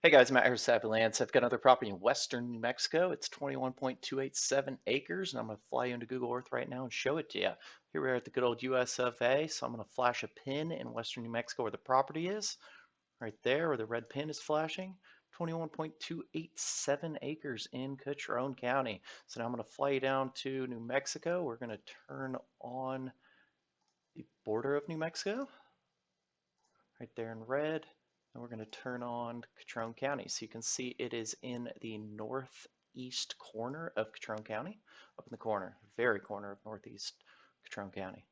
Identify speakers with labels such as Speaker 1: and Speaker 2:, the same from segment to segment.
Speaker 1: Hey guys, Matt here with SavvyLands. I've got another property in western New Mexico. It's 21.287 acres, and I'm going to fly you into Google Earth right now and show it to you. Here we are at the good old US of A, so I'm going to flash a pin in western New Mexico where the property is. Right there, where the red pin is flashing. 21.287 acres in Catron County. So now I'm going to fly you down to New Mexico. We're going to turn on the border of New Mexico, right there in red. And we're going to turn on Catron County. So you can see it is in the northeast corner of Catron County, up in the corner, very corner of northeast Catron County.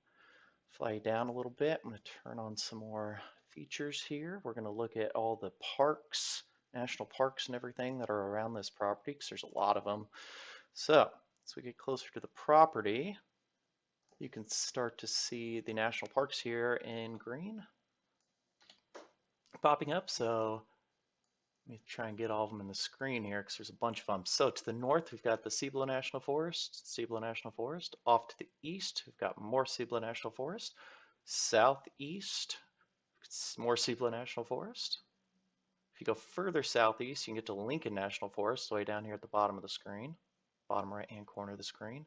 Speaker 1: Fly down a little bit. I'm going to turn on some more features here. We're going to look at all the parks, national parks and everything that are around this property, because there's a lot of them. So as we get closer to the property, you can start to see the national parks here in green popping up. So let me try and get all of them in the screen here because there's a bunch of them. So to the north, we've got the Cibola National Forest, Cibola National Forest. Off to the east, we've got more Cibola National Forest. Southeast, more Cibola National Forest. If you go further southeast, you can get to Lincoln National Forest, way down here at the bottom of the screen, bottom right-hand corner of the screen.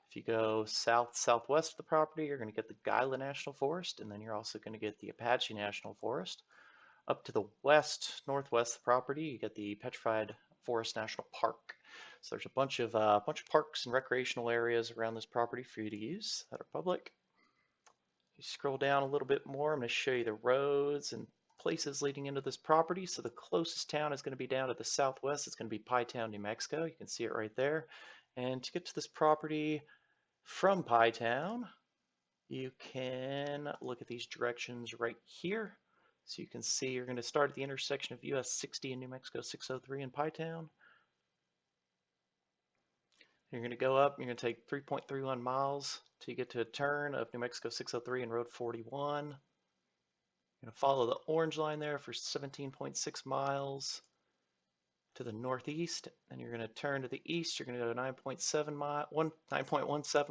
Speaker 1: If you go southwest of the property, you're going to get the Gila National Forest, and then you're also going to get the Apache National Forest. Up to the northwest of the property, you get the Petrified Forest National Park. So there's a bunch of parks and recreational areas around this property for you to use that are public. If you scroll down a little bit more, I'm going to show you the roads and places leading into this property. So the closest town is going to be down to the southwest. It's going to be Pie Town, New Mexico. You can see it right there. And to get to this property from Pie Town, you can look at these directions right here. So you can see you're going to start at the intersection of US 60 and New Mexico 603 in Pie Town. You're going to go up, you're going to take 3.31 miles till you get to a turn of New Mexico 603 and Road 41. You're going to follow the orange line there for 17.6 miles to the northeast, and you're going to turn to the east. You're going to go 9.17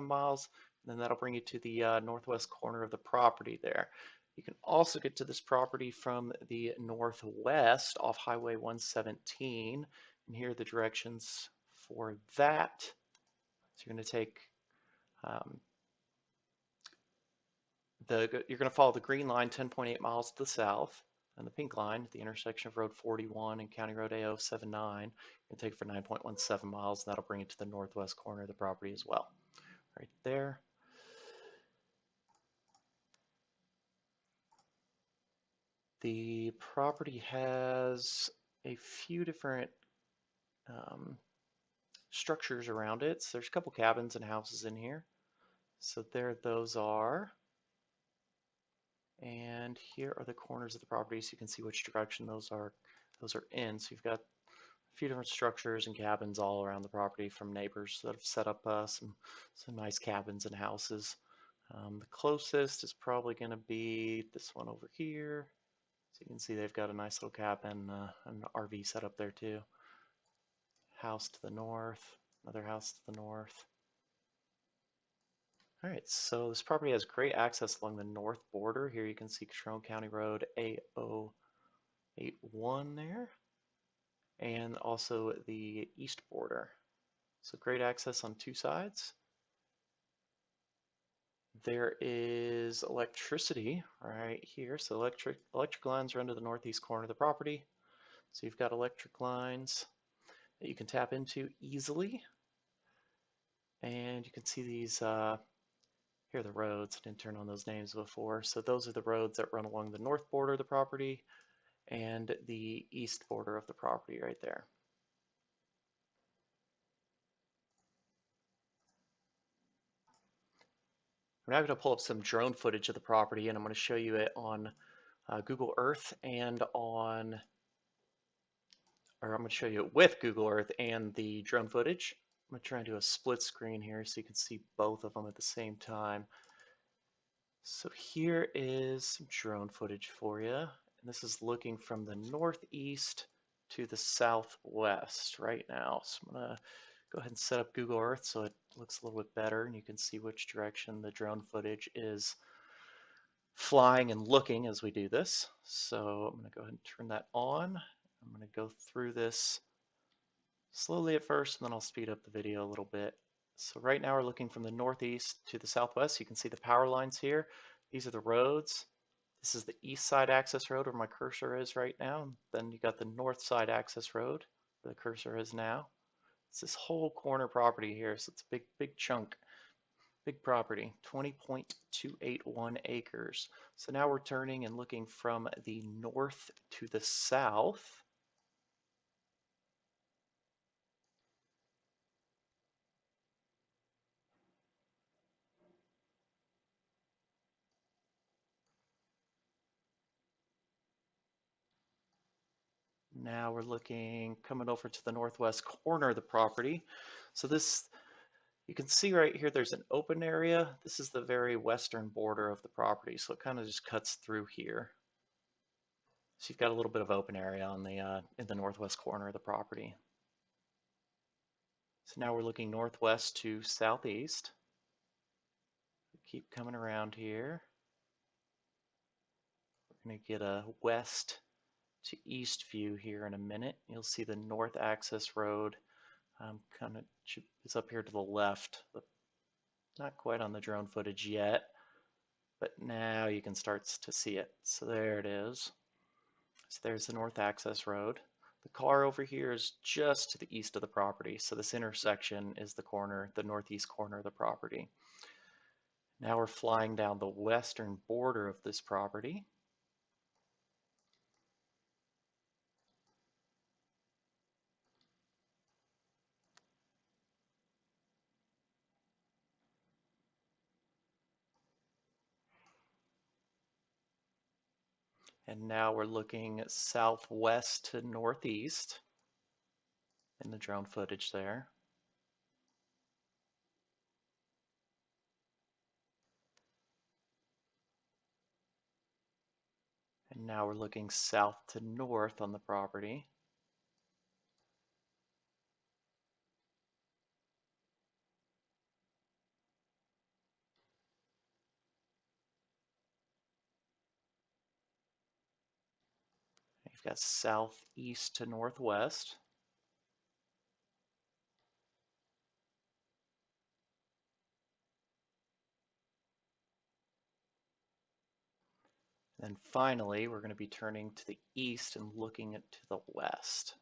Speaker 1: miles, and then that'll bring you to the northwest corner of the property there. You can also get to this property from the northwest off Highway 117, and here are the directions for that. So you're going to take you're going to follow the green line 10.8 miles to the south, and the pink line at the intersection of Road 41 and County Road A079. You're going to take it for 9.17 miles, and that'll bring you to the northwest corner of the property as well, right there. The property has a few different structures around it. So there's a couple cabins and houses in here. So there those are. And here are the corners of the property, so you can see which direction those are in. So you've got a few different structures and cabins all around the property from neighbors that have set up some nice cabins and houses. The closest is probably going to be this one over here. So you can see they've got a nice little cabin, an RV set up there too. House to the north, another house to the north. All right, so this property has great access along the north border. Here you can see Catron County Road A081 there, and also the east border. So great access on two sides. There is electricity right here. So electric lines run to the northeast corner of the property. So you've got electric lines that you can tap into easily. And you can see these, here are the roads. I didn't turn on those names before. So those are the roads that run along the north border of the property and the east border of the property right there. I'm now going to pull up some drone footage of the property, and I'm going to show you it on Google Earth and I'm going to show you it with Google Earth and the drone footage. I'm going to try and do a split screen here so you can see both of them at the same time. So here is some drone footage for you. And this is looking from the northeast to the southwest right now. So I'm going to go ahead and set up Google Earth so it looks a little bit better and you can see which direction the drone footage is flying and looking as we do this. So I'm going to go ahead and turn that on. I'm going going to go through this slowly at first, and then I'll speed up the video a little bit. So right now we're looking from the northeast to the southwest. You can see the power lines here. These are the roads. This is the east side access road where my cursor is right now. Then you got the north side access road where the cursor is now. It's this whole corner property here, so it's a big chunk, big property, 20.281 acres. So now we're turning and looking from the north to the south. Now we're looking, coming over to the northwest corner of the property. So this, you can see right here, there's an open area. This is the very western border of the property. So it kind of just cuts through here. So you've got a little bit of open area on the in the northwest corner of the property. So now we're looking northwest to southeast. Keep coming around here. We're going to get a west to east view here in a minute. You'll see the north access road kind of is up here to the left, but not quite on the drone footage yet, but now you can start to see it. So there it is. So there's the north access road. The car over here is just to the east of the property. So this intersection is the corner, the northeast corner of the property. Now we're flying down the western border of this property. And now we're looking southwest to northeast in the drone footage there. And now we're looking south to north on the property. You've got southeast to northwest. And then finally, we're going to be turning to the east and looking to the west.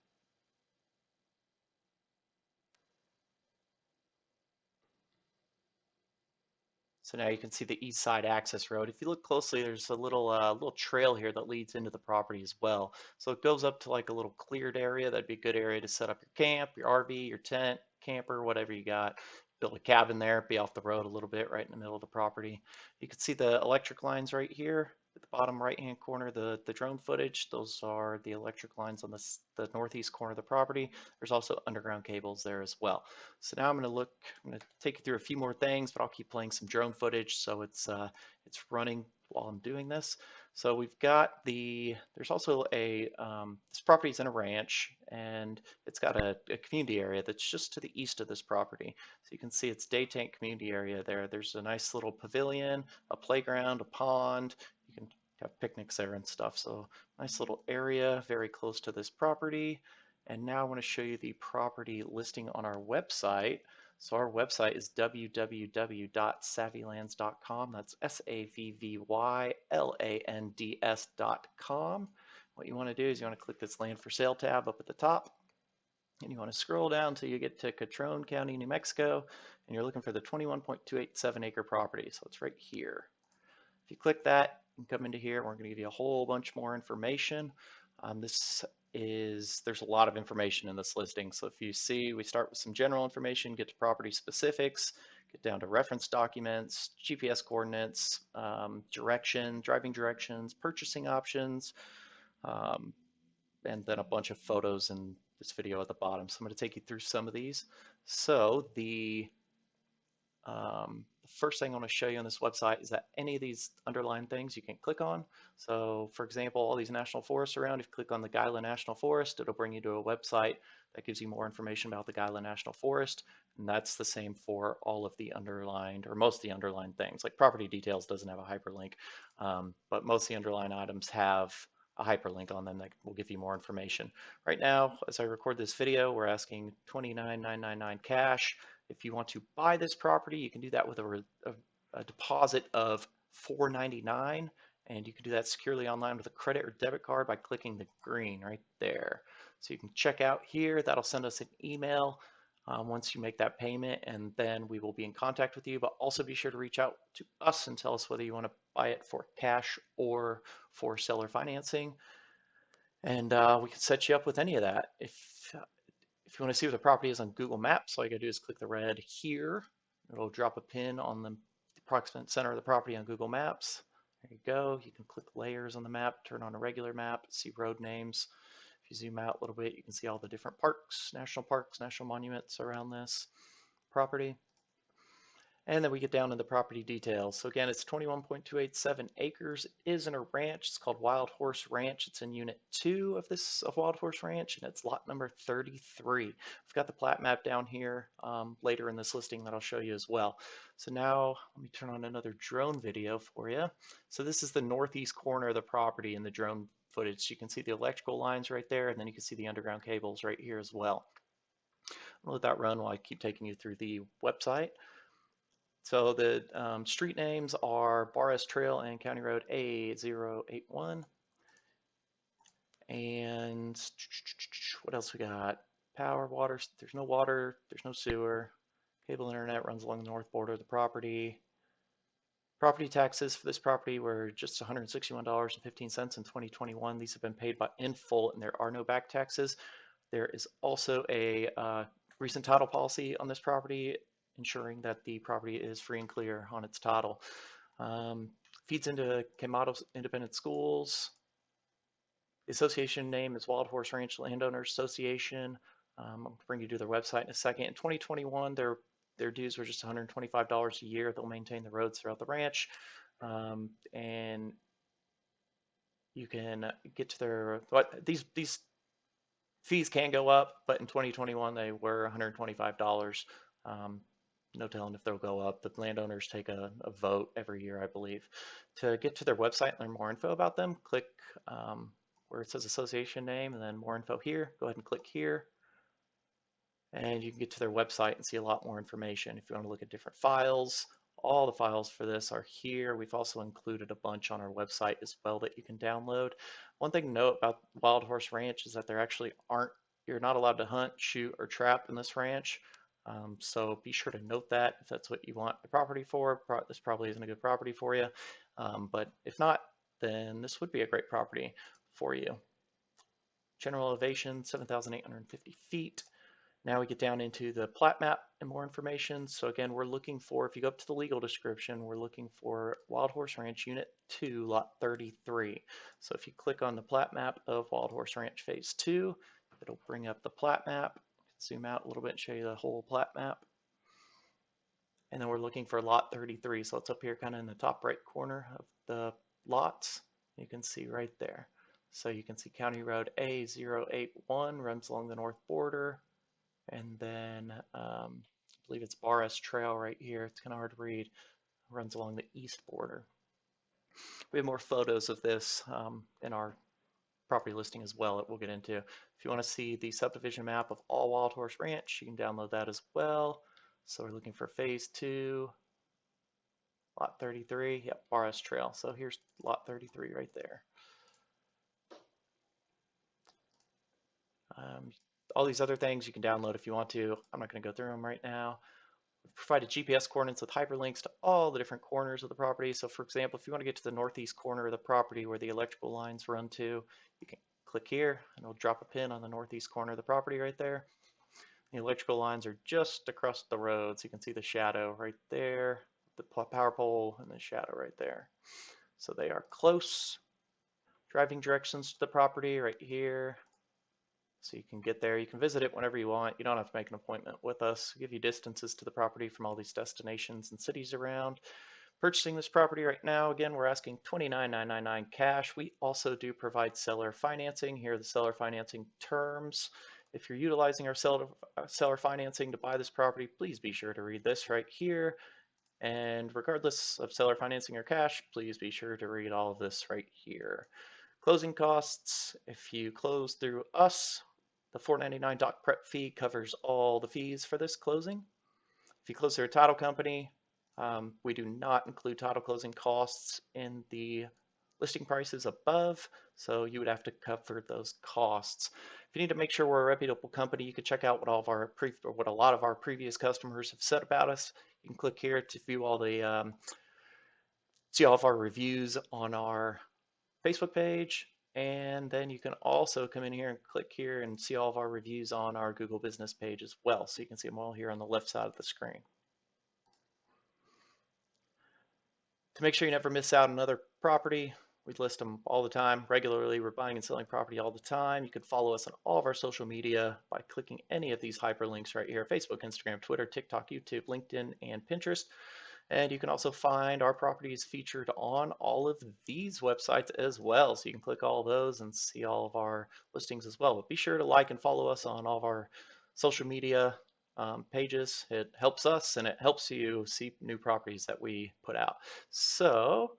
Speaker 1: So now you can see the east side access road. If you look closely, there's a little trail here that leads into the property as well. So it goes up to like a little cleared area. That'd be a good area to set up your camp, your RV, your tent, camper, whatever you got. Build a cabin there, be off the road a little bit, right in the middle of the property. You can see the electric lines right here at the bottom right-hand corner, the drone footage. Those are the electric lines on the northeast corner of the property. There's also underground cables there as well. So now I'm going to take you through a few more things, but I'll keep playing some drone footage so it's running while I'm doing this. So we've got there's also this property is in a ranch, and it's got a community area that's just to the east of this property. So you can see it's day tank community area there. There's a nice little pavilion, a playground, a pond. You can have picnics there and stuff. So nice little area very close to this property. And now I want to show you the property listing on our website. So our website is www.savvylands.com. That's SavvyLands.com. What you want to do is you want to click this land for sale tab up at the top, and you want to scroll down until you get to Catron County, New Mexico, and you're looking for the 21.287 acre property. So it's right here. If you click that and come into here, we're going to give you a whole bunch more information. There's a lot of information in this listing. So if you see, we start with some general information, get to property specifics, get down to reference documents, GPS coordinates, driving directions, purchasing options, and then a bunch of photos in this video at the bottom. So I'm going to take you through some of these. So the first thing I want to show you on this website is that any of these underlined things you can click on. So for example, all these national forests around, if you click on the Gila National Forest, it'll bring you to a website that gives you more information about the Gila National Forest. And that's the same for all of the underlined, or most of the underlined things. Like property details doesn't have a hyperlink, but most of the underlined items have a hyperlink on them that will give you more information. Right now, as I record this video, we're asking $29,999 cash. If you want to buy this property, you can do that with a deposit of $499, and you can do that securely online with a credit or debit card by clicking the green right there. So you can check out here. That'll send us an email once you make that payment, and then we will be in contact with you. But also be sure to reach out to us and tell us whether you want to buy it for cash or for seller financing, and we can set you up with any of that. If you want to see what the property is on Google Maps, all you gotta do is click the red here. It'll drop a pin on the approximate center of the property on Google Maps. There you go. You can click layers on the map, turn on a regular map, see road names. If you zoom out a little bit, you can see all the different parks, national monuments around this property. And then we get down to the property details. So again, it's 21.287 acres. It is in a ranch. It's called Wild Horse Ranch. It's in Unit 2 of Wild Horse Ranch, and it's lot number 33. We've got the plat map down here later in this listing that I'll show you as well. So now let me turn on another drone video for you. So this is the northeast corner of the property in the drone footage. You can see the electrical lines right there, and then you can see the underground cables right here as well. I'll let that run while I keep taking you through the website. So the street names are Barres Trail and County Road A081. And what else we got? Power, water, there's no water, there's no sewer. Cable internet runs along the north border of the property. Property taxes for this property were just $161.15 in 2021. These have been paid in full, and there are no back taxes. There is also a recent title policy on this property, ensuring that the property is free and clear on its title. Feeds into Quemado Independent Schools. The association name is Wild Horse Ranch Landowners Association. I'll bring you to their website in a second. In 2021, their dues were just $125 a year. They'll maintain the roads throughout the ranch, and you can get to their. But these fees can go up, but in 2021 they were $125. No telling if they'll go up. The landowners take a vote every year, I believe. To get to their website and learn more info about them, click where it says association name and then more info here. Go ahead and click here. And you can get to their website and see a lot more information. If you want to look at different files, all the files for this are here. We've also included a bunch on our website as well that you can download. One thing to note about Wild Horse Ranch is that you're not allowed to hunt, shoot, or trap in this ranch. So be sure to note that if that's what you want the property for. This probably isn't a good property for you, but if not, then this would be a great property for you. General elevation, 7,850 feet. Now we get down into the plat map and more information. So again, we're looking for, if you go up to the legal description, we're looking for Wild Horse Ranch Unit 2, Lot 33. So if you click on the plat map of Wild Horse Ranch Phase 2, it'll bring up the plat map. Zoom out a little bit and show you the whole plat map. And then we're looking for lot 33. So it's up here kind of in the top right corner of the lots. You can see right there. So you can see County Road A081 runs along the north border. And then I believe it's Barres Trail right here. It's kind of hard to read. Runs along the east border. We have more photos of this in our property listing as well that we'll get into. If you want to see the subdivision map of all Wild Horse Ranch, you can download that as well. So we're looking for Phase 2, Lot 33, yep, Barres Trail. So here's Lot 33 right there. All these other things you can download if you want to. I'm not going to go through them right now. We've provided GPS coordinates with hyperlinks to all the different corners of the property. So for example, if you want to get to the northeast corner of the property where the electrical lines run to, you can click here and it'll drop a pin on the northeast corner of the property right there. The electrical lines are just across the road, so you can see the shadow right there, the power pole and the shadow right there. So they are close. Driving directions to the property right here. So you can get there, you can visit it whenever you want. You don't have to make an appointment with us. We'll give you distances to the property from all these destinations and cities around. Purchasing this property right now, again, we're asking $29,999 cash. We also do provide seller financing. Here are the seller financing terms. If you're utilizing our seller financing to buy this property, please be sure to read this right here. And regardless of seller financing or cash, please be sure to read all of this right here. Closing costs, if you close through us, the $4.99 doc prep fee covers all the fees for this closing. If you close through a title company, we do not include title closing costs in the listing prices above, so you would have to cover those costs. If you need to make sure we're a reputable company, you can check out what a lot of our previous customers have said about us. You can click here to view see all of our reviews on our Facebook page, and then you can also come in here and click here and see all of our reviews on our Google business page as well. So you can see them all here on the left side of the screen. To make sure you never miss out on another property, we list them all the time, regularly. We're buying and selling property all the time. You can follow us on all of our social media by clicking any of these hyperlinks right here: Facebook, Instagram, Twitter, TikTok, YouTube, LinkedIn, and Pinterest. And you can also find our properties featured on all of these websites as well. So you can click all those and see all of our listings as well. But be sure to like and follow us on all of our social media pages. It helps us and it helps you see new properties that we put out. So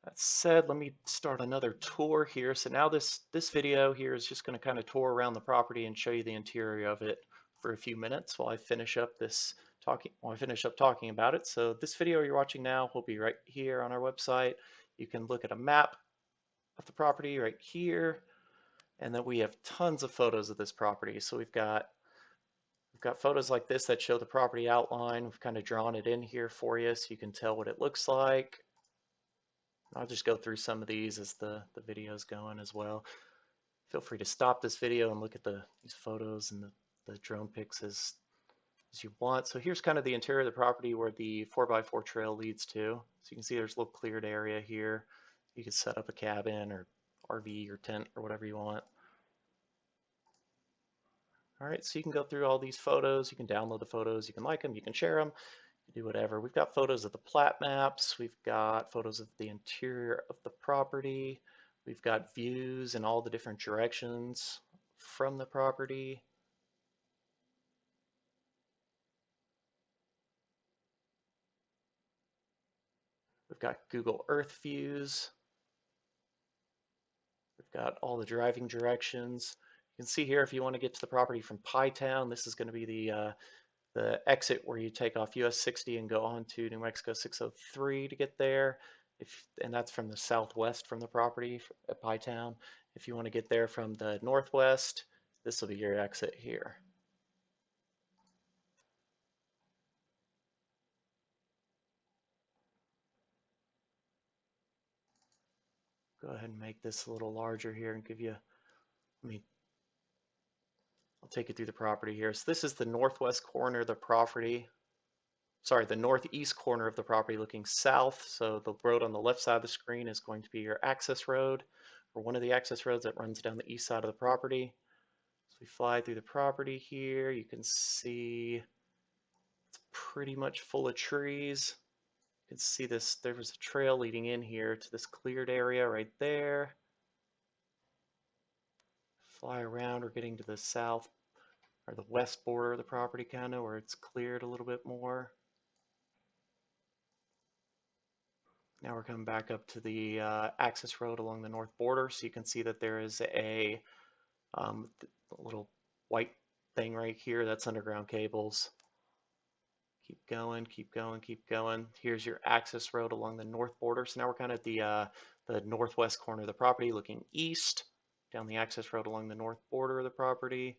Speaker 1: that said, let me start another tour here. So now this video here is just going to kind of tour around the property and show you the interior of it for a few minutes while I finish up talking about it. So this video you're watching now will be right here on our website. You can look at a map of the property right here, and then we have tons of photos of this property. So we've got photos like this that show the property outline. We've kind of drawn it in here for you so you can tell what it looks like. I'll just go through some of these as the video's going as well. Feel free to stop this video and look at these photos and the drone pics as you want. So here's kind of the interior of the property where the 4x4 trail leads to. So you can see there's a little cleared area here. You can set up a cabin or RV or tent or whatever you want. All right, so you can go through all these photos. You can download the photos. You can like them. You can share them. Do whatever. We've got photos of the plat maps. We've got photos of the interior of the property. We've got views in all the different directions from the property. We've got Google Earth views. We've got all the driving directions. You can see here if you want to get to the property from Pie Town, this is going to be the exit where you take off US 60 and go on to New Mexico 603 to get there. And that's from the southwest from the property at Pie Town. If you want to get there from the northwest, this will be your exit here. Go ahead and make this a little larger here and give you, I'll take you through the property here. So this is the northwest corner of the property. Sorry, the northeast corner of the property looking south. So the road on the left side of the screen is going to be your access road, or one of the access roads that runs down the east side of the property. So we fly through the property here. You can see it's pretty much full of trees. You can see there was a trail leading in here to this cleared area right there. Fly around, we're getting to the south or the west border of the property kind of where it's cleared a little bit more. Now we're coming back up to the access road along the north border, so you can see that there is a little white thing right here. That's underground cables. Keep going, keep going, keep going. Here's your access road along the north border. So now we're kind of at the northwest corner of the property looking east, down the access road along the north border of the property.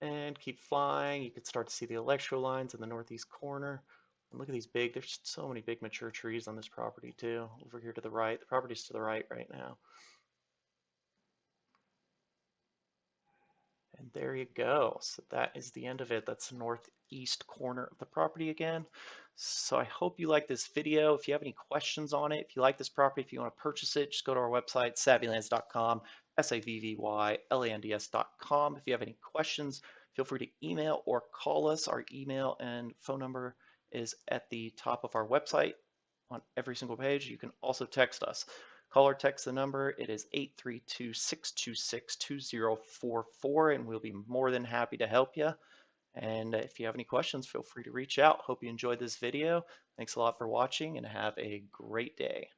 Speaker 1: And keep flying. You can start to see the electrical lines in the northeast corner. And look at these there's so many big mature trees on this property too. Over here to the right, the property's to the right now. And there you go. So that is the end of it. That's the northeast corner of the property again. So I hope you like this video. If you have any questions on it, if you like this property, if you want to purchase it, just go to our website, SavvyLands.com, SavvyLands.com. If you have any questions, feel free to email or call us. Our email and phone number is at the top of our website on every single page. You can also text us. Call or text the number. It is 832-626-2044, and we'll be more than happy to help you. And if you have any questions, feel free to reach out. Hope you enjoyed this video. Thanks a lot for watching, and have a great day.